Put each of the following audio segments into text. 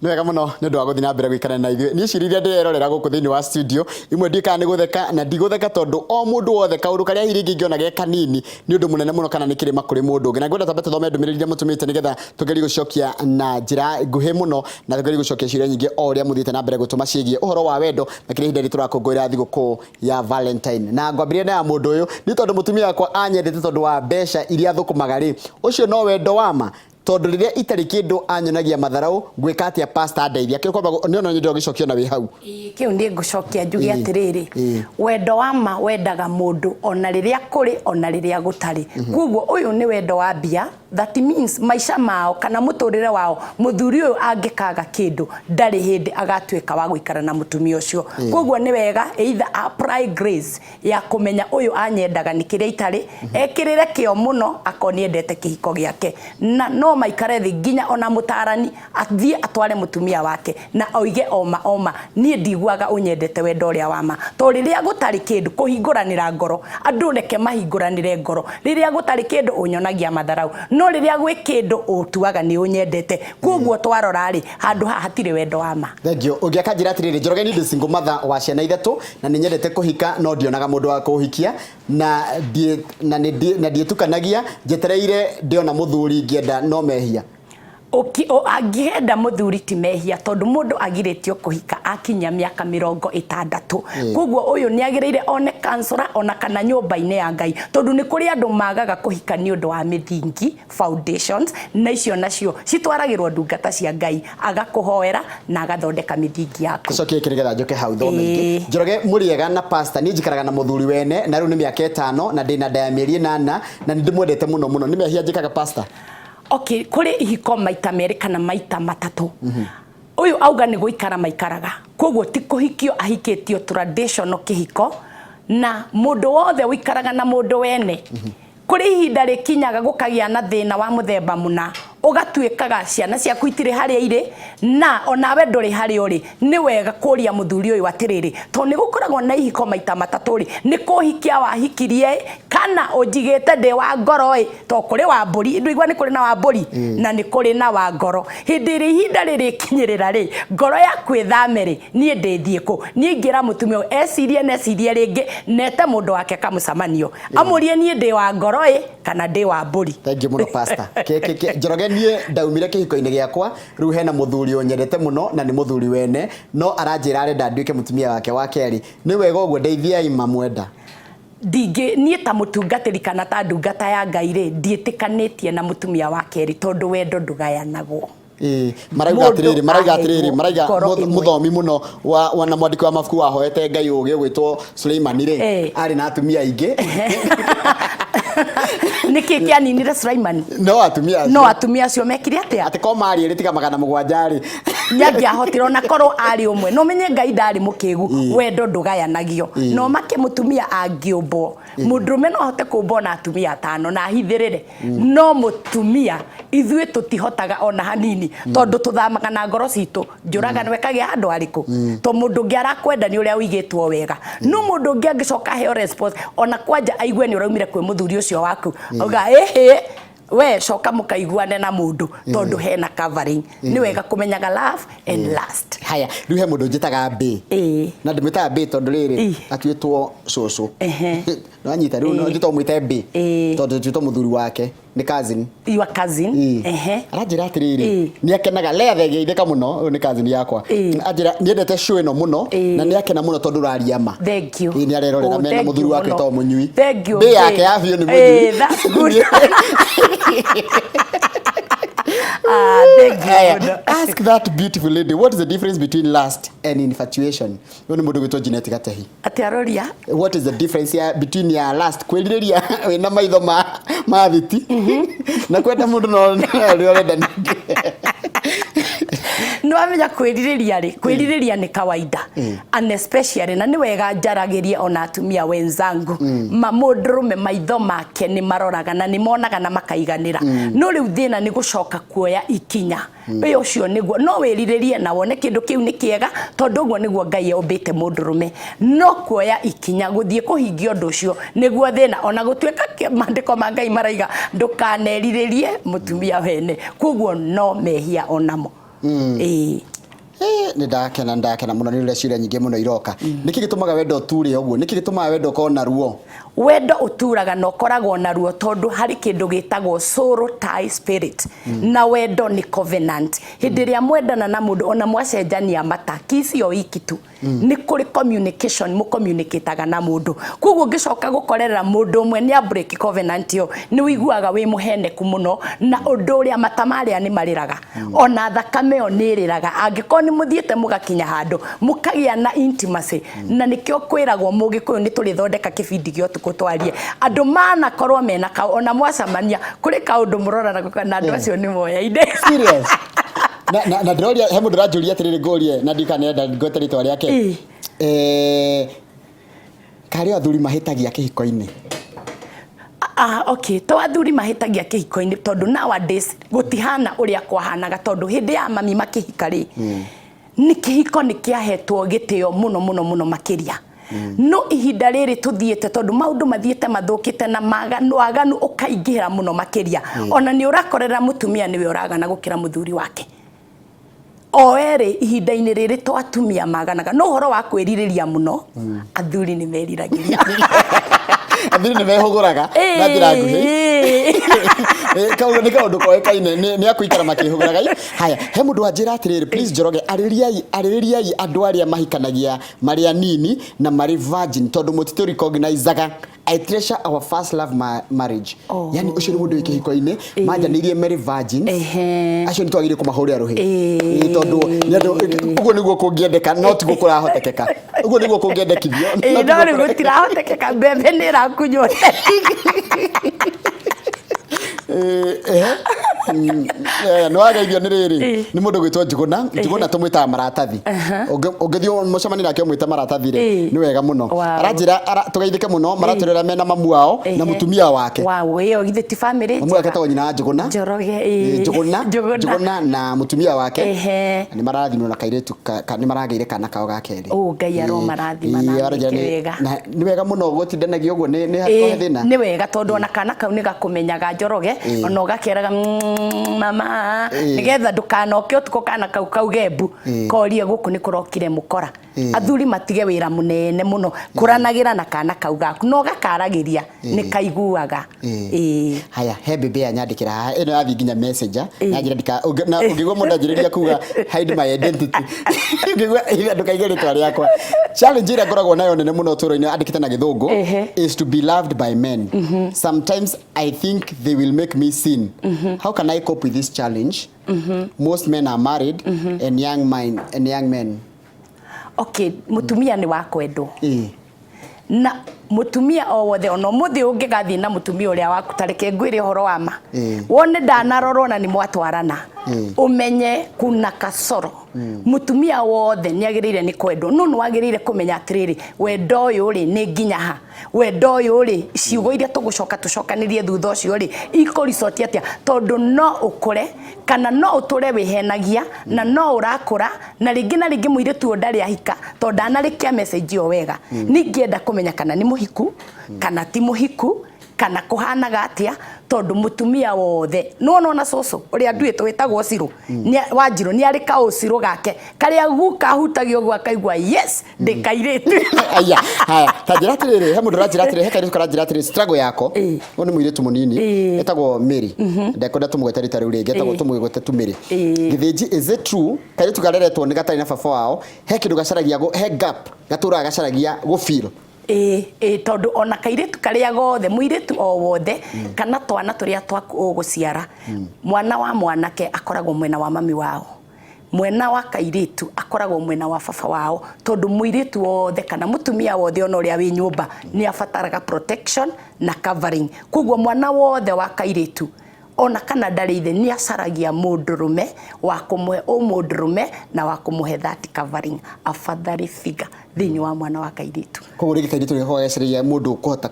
no wega muno nĩ ũndũ wa gũthiĩ na mbere gũikara na ithuĩ niĩ cirithia ndĩrerorera gũkũ thĩinĩ wa studio imwe ndikaga nĩ gũtheka na ndigũtheka tondũ o mũndũ wothe kaũndũ karĩa hihi rĩngĩ ingĩona ge kanini nĩ ũndũ mũnene mũno kana nĩ kĩrĩma kũrĩ mũndũ ũngĩ na ngwenda tambe tũthome ndũmĩrĩri iria mũtũmĩte nĩgetha tũgerie gũcokia na njĩra nguhĩ mũno na tũgerie gũcokia ciũria nyingĩ o ũrĩa mũthiĩte na mbere gũtũma ciĩgiĩ ũhoro wa wendo makĩria ihinda rĩrĩ tũrakũngũĩra thigũkũ ya Valentine na ngwambĩrĩria na ya mũndũ ũyũ nĩ tondũ mũtumia wakwa anyendete tondũ wa mbeca iria thũkũmaga rĩ ũcio no wendo wa ma tondũ rĩrĩa itarĩ kĩndũ anyonagia matharau gwĩka atĩa pastor ndeithia kĩo kwamba nĩ ona nyendo gĩcokio na wĩ hau kĩu nĩ ngũcokia njuge atĩrĩrĩ wendo wa ma wendaga mũndũ ona rĩrĩa kũrĩ ona rĩrĩa gũtarĩ koguo ũyũ nĩ wendo wa mbia that means maisha mao kana mũtũrĩre wao mũthuri ũyũ angĩkaga kĩndũ ndarĩ hĩndĩ agatuĩka wa gũikara na mũtumia ũcio koguo nĩ wega either apply grace ya kũmenya ũyũ anyendaga nĩ kĩrĩa itarĩ ekĩrĩre kĩo mũno akoniendete kĩhiko gĩake na no maikare thĩ nginya ona mũtarani athiĩ atware mũtumia wake na oige oma niĩ ndiguaga ũnyendete wendo ũrĩa wa ma to rĩrĩa gũtarĩ kĩndũ kũhingũranĩra ngoro andũ reke mahingũranĩre ngoro rĩrĩa gũtarĩ kĩndũ ũnyonagia matharau no rĩrĩa gwĩ kĩndũ ũtuaga nĩ ũnyendete koguo twarora rĩ handũ haha hatirĩ wendo wa ma thengio ũngĩaka njĩra atĩrĩrĩ Njoroge nĩ single mother wa ciana ithatũ na nĩ nyendete kũhika no ndionaga mũndũ wa kũhikia na ndiĩtukanagia njetereire ndiona mũthuri ngĩenda no mehia angĩenda mũthuri ti mehia tondũ mũndũ agirĩtio kũhika akinya mĩaka 60 koguo ũyũ nĩ agĩrĩire one counselor ona kana nyũmba-inĩ ya Ngai tondũ nĩ kũrĩ andũ magaga kũhika nĩ ũndũ wa mĩthingi foundations na icio nacio citwaragĩrwo ndungata cia Ngai agakũhoera na agathondeka mĩthingi yaku cokie kĩrĩgetha njoke hau thome ingĩ Njoroge mũrĩega na pastor nĩ njikaraga na mũthuri wene na rĩu nĩ mĩaka 5 na ndĩna nda ya mĩeri 8 na nĩ ndĩmwendete mũno nĩ mehia njĩkaga pastor Okay, kuri ihiko maita merĩ kana maita matatũ. Uyu auga nĩ gũikara maikaraga. Koguo ti kũhikio ahikĩtio traditional kĩhiko na mũndũ wothe wĩikaraga na mũndũ wene. Kuri ihinda rĩkinyaga gũkagĩa na thĩna wa mũthemba mũna ũgatuĩkaga ciana ciaku itirĩ harĩa irĩ na onawe ndũrĩ harĩa ũrĩ nĩ wega kũria mũthuri ũyũ atĩrĩrĩ to nĩ gũkoragwo na ihiko maita matatũ rĩ nĩ kũhikia wahikirie kana ũnjigĩte ndĩ wa ngoro ĩ to kũrĩ wa mbũri ndũigua nĩ kũrĩ na wa mbũri na nĩ kũrĩ na wa ngoro hĩndĩ ĩrĩa ihinda rĩrĩ kinyĩrĩra rĩ ngoro yaku ĩthame rĩ niĩ ndĩthiĩ kũ niĩ ingĩra mũtumia ũyũ ecirie rĩngĩ nete mũndũ wake kamũcamanio amũrie niĩ ndĩ wa ngoro ĩ kana ndĩ wa mbũri thank you mũno pastor Njoroge niĩ ndaumire kĩhiko-inĩ gĩakwa rĩu hena mũthuri ũnyendete mũno na nĩ mũthuri wene no aranjĩra arenda nduĩke mũtumia wake wa kerĩ nĩ wega ũguo ndeithiai mamwenda niĩ ta mũtungatĩri kana ta ndungata ya Ngai rĩ ndiĩtĩkanĩtie na mũtumia wa kerĩ tondũ wendo ndũgayanagwo maraiga atĩrĩrĩ mũthomi mũno na mwandĩki wa mabuku wahoete Ngai ũgĩ gwĩtwo Suleimani rĩ arĩ na atumia aingĩ niki kĩaninire Suleimani no atumia acio mekire atĩa atĩ ko mari rĩ tiga 700 rĩ nyangiahotirwo na korwo ari ũmwe no menye Ngai ndarĩ mũkĩgu wendo ndũgayanagio no make mũtumia angĩũmbwo mũndũrũme no ahote kũmbwo na atumia 5 na hithĩrĩre no mũtumia ithuĩ tũtihotaga ona hanini tondũ tũthamaga na ngoro citũ njũraga nwekagĩa handũ harĩkũ to mũndũ ũngĩ arakwenda nĩ ũrĩa ũigĩtwo wega no mũndũ ũngĩ angĩcoka heo response ona kwanja aigue nĩ ũraumire kwĩ mũthuri ũcio waku auga we coka mũkaiguane na mũndũ tondũ hena covering nĩ wega kũmenyaga love and lust haya rĩu he mũndũ njĩtaga Mbĩ na ndĩmwĩtaga Mbĩ tondũ rĩrĩ atuĩtwo cũcũ no anyita rĩu no njĩtwo mwĩte Mbĩ tondũ njĩtwo mũthuri wake nĩ cousin your cousin aranjĩra atĩrĩrĩ nĩ akenaga lethe gĩitheka mũno ũyũ nĩ cousin yakwa anjĩra nĩendete show ĩno mũno na nĩ akena mũno tondũ ũraria ma thank you nĩ arerorera mena mũthuri wake to mũnyui Mbĩ yake yabio nĩ mũthuri that's good ask that beautiful lady what is the difference between lust and infatuation one mũndũ gwĩtwo Jeanette Gatehi atiaroria what is the difference between ya lust kwĩrirĩria wĩna maitho ma thiti na kwenda mũndũ no rĩorenda ningĩ no amenya kwĩrirĩria nĩ kawaida and especially na nĩ wega njaragĩrie ona atumia wenzangu mũndũrũme maitho make nĩ maroraga na nĩ monaga na makaiganĩra no rĩu thĩna nĩ gũcoka kuoya ikinya ũcio nĩguo no wĩrirĩrie na wone kĩndũ kĩu nĩ kĩega tondũ ũguo nĩguo Ngai ombĩte mũndũrũme no kuoya ikinya gũthiĩ kũhingia ũndũ ũcio nĩguo thĩna ona gũtuĩka maandĩko ma Ngai maraiga ndũkanerirĩrie mũtumia wene koguo no mehia onamo Nĩ ndakena muno nĩ ciũria nyingĩ muno iroka. Nĩkĩ gĩtũmaga wendo ũture ũguo? Nĩkĩ gĩtũmaga wendo ũkorwo na ruo? Wendo ũturaga na ũkoragwo na ruo tondũ harĩ kĩndũ gĩtagwo soul tie spirit na wendo nĩ covenant. Hĩndĩ ĩrĩa mwendana na mũndũ ona mwacenjania mata kisi o wiki tu nĩ kũrĩ communication mũcommunicataga na mũndũ. Koguo ngĩcoka gũkorera mũndũ ũmwe nĩ a break covenant yo nĩ wiguaga wĩ mũheneku mũno na ũndũ ũrĩa mata marĩa nĩ marĩraga ona thakame yo nĩ ĩrĩraga angĩkorwo nĩ mũthiĩte mũgakinya handũ mũkagĩa na intimacy na nĩkĩo kwĩragwo Mũgĩkũyũ nĩ tũrĩthondeka kĩbindi gĩa ũtukũ twarie andũ manakorwo mena ona mwacamania kũrĩ kaũndũ mũroranaga na andũ acio nĩ moyaine. Serious? na ndĩroria he mũndũ ranjũria atĩrĩrĩ ngũrie na ndikanenda ngwete rĩtwa rĩake. Karĩ athuri mahĩtagia kĩhiko-inĩ? Okay, to athuri mahĩtagia kĩhiko-inĩ tondũ nowadays gũtihana ũrĩa kwahanaga tondũ hĩndĩ ya mami makĩhika rĩ nĩ kĩhiko nĩ kĩahetwo gĩtĩo mũno makĩria. No ihinda rĩrĩ tuthiĩte tondũ maũndũ mathiĩte mathũkĩte na waganu ũkaingĩra mũno makĩria. Ona nĩ ũrakorera mũtumia nĩwe ũragana gũkĩra mũthuri wake. O erĩ ihinda-inĩ rĩrĩ to atumia maganaga no ũhoro wa kwĩrirĩria mũno athuri nĩ meriragĩria. Athuri nĩ mehũgũraga na njĩra nguhĩ. Kaũndũ nĩ kaũndũ koĩkaine nĩ akũikara makĩhũgũraga. Haya, he mũndũ wanjĩra atĩrĩrĩ, please Njoroge arĩrĩriai andũ arĩa mahikanagia marĩ anini na marĩ virgin tondũ mũtitũ recognizeaga I treasure our first love marriage. Yani ucio nĩ mũndũ wĩ kĩhiko-inĩ manjanĩirie marĩ virgin acio nĩ twagĩrĩire kũmahũrĩra rũhĩ tondũ ũguo nĩguo kũngĩendeka no tiguo kũrahotekeka. Ũguo nĩguo kũngĩendekithio no rĩu gũtirahotekeka mbembe nĩ ĩrakunywo. No ageithio nĩ rĩrĩ nĩ mũndũ gwĩtwo Njuguna tũmwĩtaga maratathi. Ũngĩthiĩ mũcemani nake ũmwĩte maratathi rĩ nĩ wega mũno. Aranjĩra tũgeithĩke mũno maratũrĩra mena mamu wao na mũtumia wake. Ĩyo githĩ ti family? Mamu wake tagwo nyina Njuguna. Njoroge. Njuguna na mũtumia wake nĩ marathimwo na kairĩtu nĩ maragĩire kana kao ga kerĩ. Ngai aro marathima na wega. Nĩ wega mũno gũtindanagio ũguo nĩ hakohe thĩna. Nĩ wega tondũ ona kana kau nĩ gakũmenyaga Njoroge ona ũgakeraga mama nigetha ndukanoke ũtukũ kana kau gembu korie gũkũ nĩ kũrokire mũkora. Athuri matige wĩra mũnene mũno kũranagĩra na kana kau gaku no gakaragĩria nĩ kaiguaga. Haya, he bebe anyandĩkĩra haha ĩno yathi nginya messenger yanjĩra na ũngĩgwa mũndũ anjĩrĩria kuga hide my identity ũngĩgwa ndũkaige rĩtwa rĩakwa. Challenge ĩrĩa ngoragwo nayo nene mũno ũtũũro-inĩ andĩkĩte na gĩthũngũ is to be loved by men. Sometimes I think they will make me sin. How can I cope with this challenge? Most men are married and young men. Okay, mutumia ni wa kwendwo. Na mutumia o wothe ono muthi ungigathi na mutumia uria waku tareke ngwire horo wa ma. Wone ndanarorwo na ni mwatwarana. Umenye kuna kasoro. Mutumia wothe ni agirire ni kwendwo. No wagirire kumenya atiriri wendo uyu ri ni nginya ha. Wendo uyu ri ciugo iria tucokanĩrie thutha ucio ri ikorisoti atia tondu no ukure kana no uture wihenagia na no urakura na ringi muiritu ndari ahika tondu ndanarikia message o wega. Ningienda kumenya kana ni muhiku kana ti muhiku kana kuhanaga atia tondu mutumia wothe no na soso uria nduĩtwo wĩtagwo Ciro Wanjiru ni ari ka uciro gake karia guka hutagio gwa kaigwa yes ndikairĩtu. Aya haya tajira tiriri he mundu ranjira tiriri he kairitu karanjira tiriri struggle yako no ni muiritu munini etagwo Mary ndekunda tumugwete rita riu ringi etagwo tumugwete tu Mary githĩnji. Is it true kairitu kareretwo ni gatari na baba wao he kindu gacaragia he gap gatura gacaragia gufeel? Tondu ona kairitu karia gothe muiritu o wothe kana twana turia twaku guciara mwana wa mwanake akoragwo mwena wa mami wao, mwena wa kairitu akoragwo mwena wa baba wao tondu muiritu wothe kana mutumia wothe ona uria wi nyumba ni abataraga protection na covering. Koguo mwana wothe wa kairitu ona kana ndarithe ni acaragia mundurume wa kumuhe mundurume na wa kumuhe that covering a fatherly figure thini wa mwana wa kairitu. Koguo rigi kairitu ni hoyecereria mundu kuhota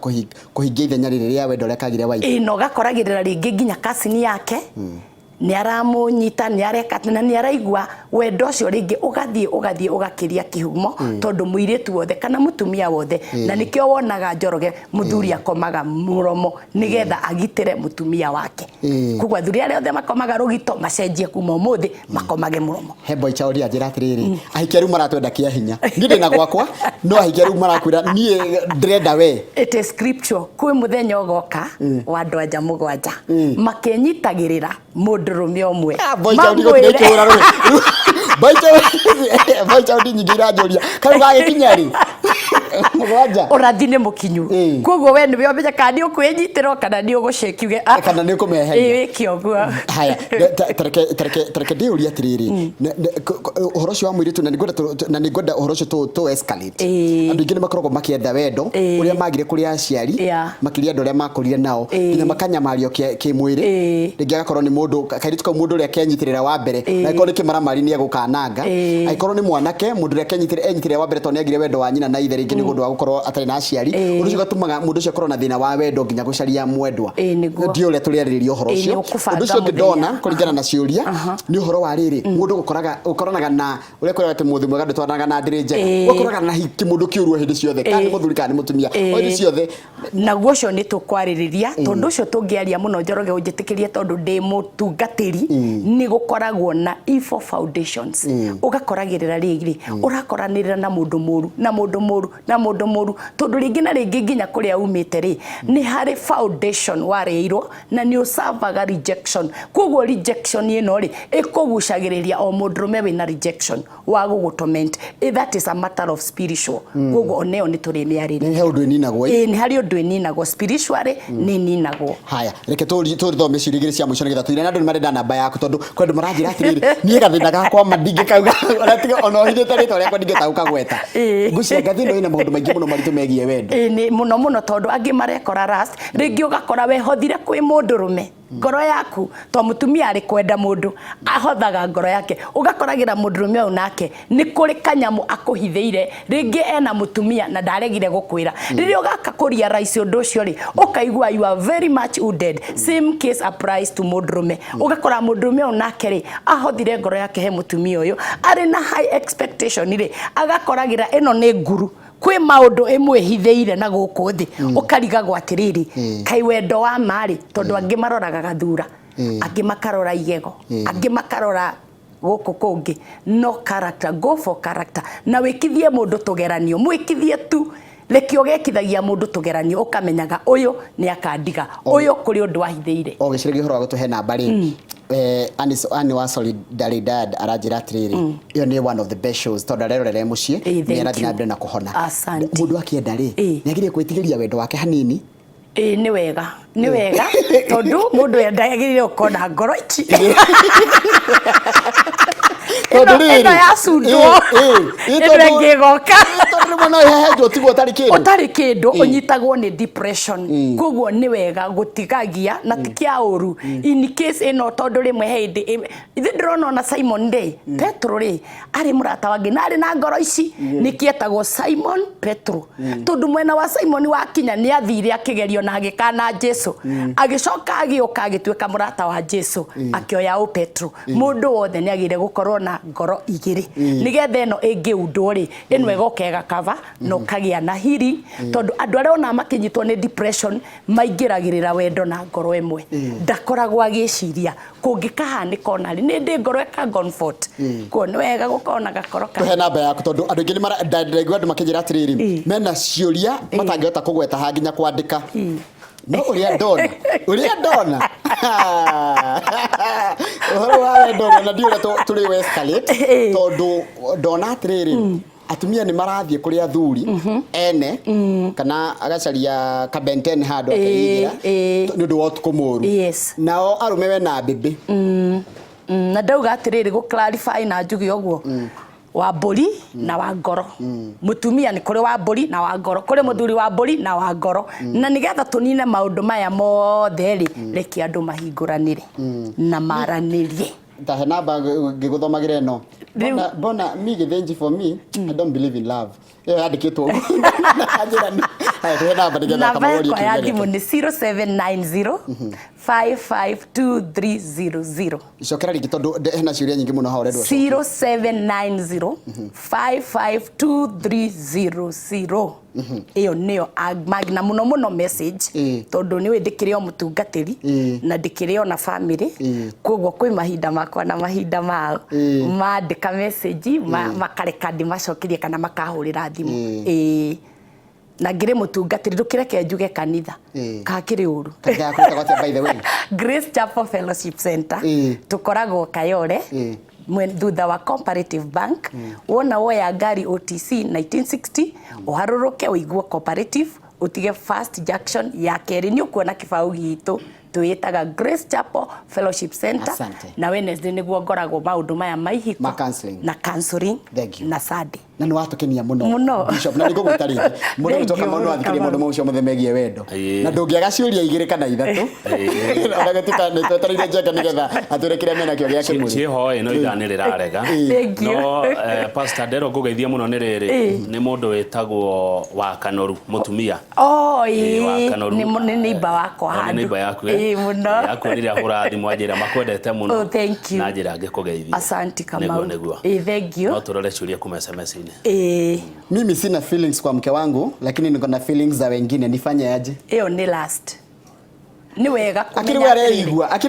kuhingia ithenya rĩrĩ rĩa wendo rĩa kagire wa no gakoragirira ringi nginya kasini yake nĩ aramunyita nĩ areka na nĩ araigua wendo ũcio rĩngĩ ũgathiĩ ũgakĩria kĩhumo tondũ mũirĩtu wothe kana mũtumia wothe na nĩkĩo wonaga Njoroge mũthuri akomaga mũromo nĩgetha agitĩre mũtumia wake kugwa athuri arĩa othe makomaga rũgito macenjie kuma ũmũthĩ makomage mũromo. He boy chauri anjĩra atĩrĩrĩ ahikia rĩu maratwenda kĩa hinya niĩ ndĩna gwakwa no ahikia rĩu marakwĩra niĩ ndĩrenda we. It is scripture kwĩ mũthenya ũgoka wa andũ anja mũgwanja makenyitagĩrĩra mũndũrũme ũmwe boy chauri nyingĩ iranjũria karu gagĩkinya rĩ mũgwanja ũrathi nĩ mũkinyu koguo we nĩwe ũmenya kana nĩ ũkwĩnyitĩra kana nĩ ũgũcekiuge kana nĩ ũkũmeheria wĩke ũguo. Haya tareke ndĩũria atĩrĩrĩ ũhoro ũcio wa mũirĩtu na nĩngwenda ũhoro ũcio to escalate andũ aingĩ nĩ makoragwo makĩenda wendo ũrĩa magire kũrĩ aciari makĩria andũ arĩa makũrire nao nginya makanyamario kĩmwĩrĩ rĩngĩ agakorwo nĩ mũndũ kairĩtu kau mũndũ ũrĩa kenyitĩrĩra wa mbere na agĩkorwo nĩ kĩmaramari nĩ egũkananga agĩkorwo nĩ mwanake mũndũ ũrĩa kenyitĩrĩra wa mbere tondũ nĩ agire wendo wa nyina na ithe rĩngĩ nĩ ũndũ wa gũkorwo atarĩ na aciari ũndũ ũcio gatumaga mũndũ ũcio akorwo na thĩna wa wendo nginya gũcaria mwendwa ndio ũrĩa tũrĩarĩrĩria ũhoro ũcio ũndũ ũcio ngĩndona kũringana na ciũria nĩ ũhoro wa rĩrĩ mũndũ ũkoraga na ũrĩa kwĩraga atĩ mũthĩ mwega ndũtwanaga na ndĩrĩ njega ũkoraga na kĩmũndũ kĩũru hĩndĩ ciothe kana nĩ mũthuri kana nĩ mũtumia hĩndĩ ciothe naguo ũcio nĩ tũkwarĩrĩria tondũ ũcio tũngĩaria mũno Njoroge ũnjĩtĩkĩrie tondũ ndĩ mũtungatĩri nĩ gũkoragwo na evil foundations ũgakoragĩrĩra rĩngĩ ũrakoranĩrĩra na mũndũ mũru na mũndũ mũru na mũndũ mũru tondũ rĩngĩ na rĩngĩ nginya kũrĩa umĩte rĩ nĩ harĩ foundation warĩirwo na nĩ ũsavaga rejection koguo rejection ĩno rĩ ĩkũgucagĩrĩria o mũndũrũme wĩna rejection wa gũgũtorment that is a matter of spiritual koguo oneyo nĩ tũrĩmĩarĩria nĩ ũndũ ĩninagwo nĩ harĩ ũndũ ĩninagwo spiritually nĩ ĩninagwo. Haya reke tũthome ciũria igĩrĩ cia mũico nĩgetha tũire na andũ nĩ marenda namba yaku tondũ kwĩ andũ maranjĩra atĩrĩrĩ niĩ gathĩna gakwa mandingĩkauga ona ũhithĩte rĩtwa rĩakwa ndingĩtaũka gweta ngũcia gathĩna ĩna maũndũ maingĩ mũno maritũ megiĩ wendo nĩ mũno tondũ angĩ marekora rust rĩngĩ ũgakora wehothire kwĩ mũndũrũme ngoro yaku to mũtumia arĩ kwenda mũndũ ahothaga ngoro yake ũgakoragĩra mũndũrũme ũyũ nake nĩ kũrĩ kanyamũ akũhithĩire rĩngĩ ena mũtumia na ndaregire gũkwĩra rĩrĩa ũgaka kũria rais ũndũ ũcio rĩ ũkaigua you are very much wounded. Same case applies to mũndũrũme ũgakora mũndũrũme ũyũ nake rĩ ahothire ngoro yake he mũtumia ũyũ arĩ na high expectation rĩ agakoragĩra ĩno nĩ nguru kwĩ maũndũ ĩmwĩhithĩire na gũkũ thĩ ũkarigagwo atĩrĩrĩ kai wendo wa marĩ tondũ angĩ maroraga gathura angĩ makarora igego angĩ makarora gũkũ kũngĩ no character, go for character na wĩkithie mũndũ tũgeranio mwĩkithie tu reke ũgekithagia mũndũ tũgeranio ũkamenyaga ũyũ nĩ akandiga ũyũ kũrĩ ũndũ wahithĩire gĩcirĩgĩ ũhoro wa gũtũhe namba rĩ Ani wa Solidaridad aranjĩra atĩrĩrĩ iyo nĩ one of the best shows tondũ arerorera mũciĩ nĩ arathiĩ na mbere na kũhona mũndũ akĩenda rĩ nĩ agĩrĩire kwĩtigĩria wendo wake hanini nĩ wega tondũ mũndũ endagĩrĩire gũkorwo ngoro ici ĩno yacundwo ĩno ĩngĩgoka ũtarĩ kĩndũ ũnyitagwo nĩ depression koguo nĩ wega gũtigagia na ti kĩa ũru in case ĩno tondũ rĩmwe hĩndĩ ithe ndĩrona ona Simon Day Petro rĩ arĩ mũrata wangĩ na arĩ na ngoro ici nĩkĩetagwo Simon Petro tondũ mwena wa Simon wakinya nĩ athire akĩgerio na agĩkana Jesu agĩcoka agĩũka agĩtuĩka mũrata wa Jesu akĩoya Petro mũndũ wothe nĩ agĩrĩire gũkorwo na ngoro igĩrĩ nĩgetha ĩno ĩngĩundwo rĩ ĩno ĩgokega kava no kagĩa na hiri tondũ andũ arĩa ona makĩnyitwo nĩ depression maingĩragĩrĩra wendo na ngoro ĩmwe ndakoragwo agĩciria kũngĩkahanĩka ona rĩ nĩ ndĩ ngoro eka comfort ko nĩ wega gũkorwo na gakoro he namba yaku tondũ andũ aingĩ nĩ andũ makĩnjĩra atĩrĩrĩ mena ciũria matangĩhota kũgweta ha nginya kwandĩka no ũrĩa ndona ũhoro wa wendo na ndio tũrĩ escalate tondũ ndona atĩrĩrĩ atumia nĩ marathiĩ kũrĩ athuri ene kana agacaria kabenten handũ akĩigĩra nĩ ũndũ wa ũtukũ mũru nao arũme we na mbĩmbĩ na ndauga atĩrĩrĩ gũ clarify na njuge ũguo wa mbũri na wa ngoro mũtumia nĩ kũrĩ wa mbũri na wa ngoro kũrĩ mũthuri wa mbũri na wa ngoro na nĩgetha tũnine maũndũ maya mothe rĩ reke andũ mahingũranĩre na maranĩrie tahe namba ngĩgũthomagĩra ĩno bona me gĩthĩnji for me I don't believe in love yandikitwo namba yakwa ya thimũ nĩ 0790 552300 icokera rĩngĩ tondũ hena ciũria nyingĩ mũno ha ũrendwo 0790 552300 iyo nĩyo na mũno message tondũ nĩ ndĩkĩrĩ o mũtungatĩri na ndĩkĩrĩ o na family koguo kwĩ mahinda makwa na mahinda mao mandĩka message makareka ndĩmacokerie kana makahũrĩra thimũ na ngire mũtungatĩri ndũkĩreke njuge kanitha kakĩrĩ ũru Grace Chapel Fellowship Center tukoragwo Kayole thutha wa Cooperative Bank wona woya ngari OTC 1960 uharũrũke uigwo Cooperative utige First Junction ya kerĩ nĩ ukuona kĩbaũ gitũ twĩtaga Grace Chapel Fellowship Center na Wednesday nĩguo ngoragwo maũndũ maya ma ihiko na counseling na Sunday na nĩ watukenia mũno Bishop na nĩguo gũtarĩte mũndũ ũtoka mũndũ athikĩrĩria mũndũ mũcio mũthemegie wendo na ndũngĩaga ciũria igĩrĩ kana ithatũ ona gũtuka nĩ twetereire Njenga nĩgetha atũrekere mena kĩo gĩake mũrĩ ciĩhoe no iganĩrĩra rega no Pastor Dero ngũgeithia mũno nĩ rĩrĩ nĩ mũndũ wĩtagwo wa Kanoru mũtumia nĩ neighbor wakwa nĩ neighbor yaku mũno yakwĩrire ahũra thimũ anjĩra makwendete mũno na njĩra ngĩkũgeithia asante Kamau thank you no tũrore ciũria kuma SMS-inĩ mimi sina feelings kwa mke wangu lakini niko na feelings za wengine nifanye aje hiyo ni last ni wega kumenya areigua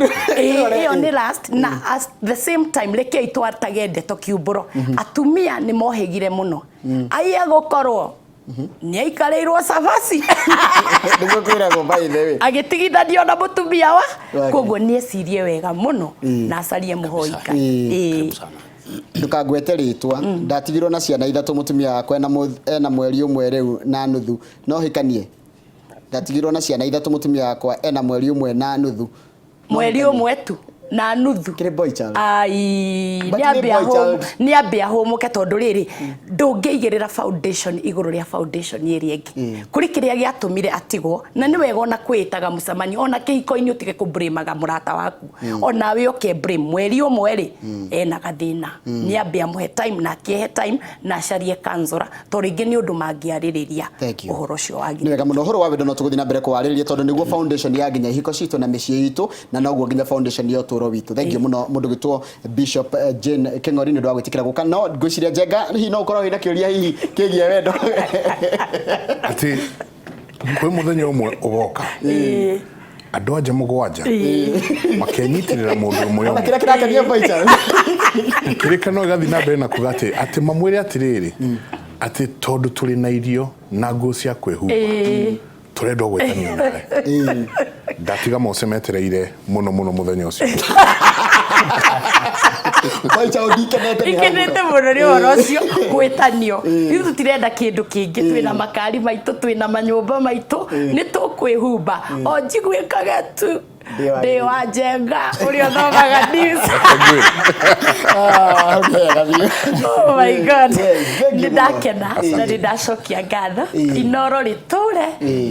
hiyo ni last na at the same time reke itwartage ndeto kiumburo atumia ni mohegire muno aiya gukorwo ni aikareirwo cabaci niguo kwiragwo by the way agitigithanio na mutumia wa koguo ni ecirie wega muno na acarie muhoika ndukagwete ritwa ndatigirwo na ciana ithatũ mutumia wakwa ena mweri ũmwe rĩu na nuthu no hikanie ndatigirwo na ciana ithatũ mutumia wakwa ena mweri ũmwe na nuthu mweri ũmwe tu na nuthu kire boy child ni ambia home ke tondu riri ndungĩigĩrĩra foundation igũrũ rĩa foundation ĩrĩa ĩngĩ kuri kiria gĩatũmire atigwo na nĩ wega ona kwĩtaga mũcemanio ona kĩhiko-inĩ ũtige kũbrĩmaga mũrata waku ona we ũke brĩm mweri ũmwe rĩ ena gathĩna nĩ ambia mũhe time na kĩhe time na acarie kansora to rĩngĩ nĩ ũndũ mangĩarĩrĩria ũhoro ũcio wagĩ nĩ wega mũno ũhoro wa wendo no tũgũthiĩ na mbere kwarĩrĩria tondũ nĩguo foundation ya nginya ihiko citũ na mĩciĩ itũ na noguo nginya foundation yo tũro witũ thank you muno mũndũ gĩtwo Bishop Jane King'ori nĩ ndwa gwĩtĩkĩra gũka no ngwĩciria Njenga hihi no ũkorwo wĩna kĩũria hihi kĩgiĩ wendo atĩ kwĩ mũthenya ũmwe ũgoka andũ anja mũgwanja makenyitĩrĩra mũndũ ũmwe ũmwe kĩrĩa kĩrakenia Baita kĩrĩkanĩro gĩgathiĩ na mbere na kuga atĩ mamwĩre atĩrĩrĩ atĩ tondũ tũrĩ na irio na nguo cia kwĩhumba turenda gwetania nawe ndatiga mose metereire muno muthenya ucio Baita ndikenete mũno nĩ ũhoro ũcio gwĩtanio ithu tutirenda kĩndũ kĩngĩ twĩna makari maitũ twĩna manyũmba maitũ nĩ tũkwĩhumba o njiguĩkage tu ndĩ wa Njenga ũrĩa ũthomaga news oh my god ndakena na ndacokia ngatho inoro rĩtũre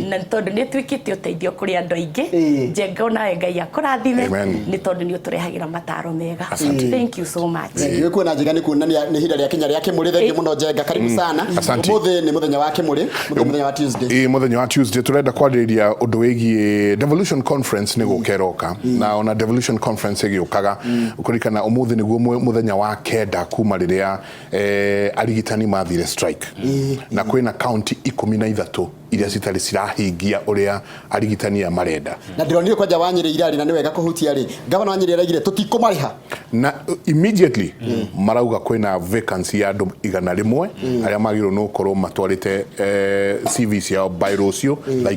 na tondũ nĩ twĩkĩte ũteithio kũrĩ andũ aingĩ Njenga onawe Ngai akũrathime nĩ tondũ nĩ ũtũrehagĩra mataro mega thank you so much nĩ kuona Njenga nĩ kuonania nĩ hinda rĩa kinya rĩa Kĩmũrĩ thengi mũno Njenga karibu sana mũthĩ nĩ mũthenya wa Kĩmũrĩ mũthenya wa Tuesday mũthenya wa Tuesday turenda kwarĩrĩria ũndũ wĩgiĩ Devolution Conference nĩ gũkeroka na ona Devolution Conference ĩgĩũkaga kũrikana ũmũthĩ nĩguo mũthenya wa kenda kuma rĩrĩa arigitani mathire strike na kwĩna county 13 iria citarĩ cirahingia ũrĩa arigitani marenda na ndĩronire kwanja wa Nyĩrĩ irarĩ na nĩ wega kũhutia rĩ gavana wa Nyĩrĩ araigire tũtikũmarĩha na immediately marauga kwĩna vacancy ya andũ 100 arĩa magĩrĩirwo no gũkorwo matwarĩte CV ciao by rũciũ thaa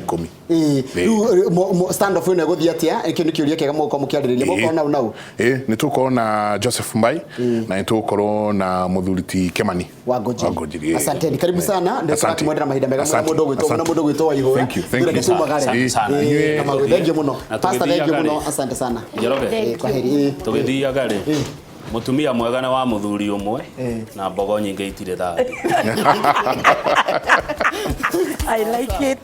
10 stand off ĩno gũthiĩ atĩa kĩu nĩ kĩũria kĩega mũko mũkĩarĩrĩria mũko nau nĩ tũkorwo na Joseph Mbai na nĩ tũkorwo na Mũthuri ti Kĩmani wa Ngũnjiri asante karibu sana ndio tunamwendera mahinda mega mũndũ gwĩtwo wa ihũra thank you muno pastor thank you muno asante sana kwa heri tũgĩthiaga rĩ mutumia mwega na wa muthuri umwe na mbogo nyingĩ itirĩ thathi I like it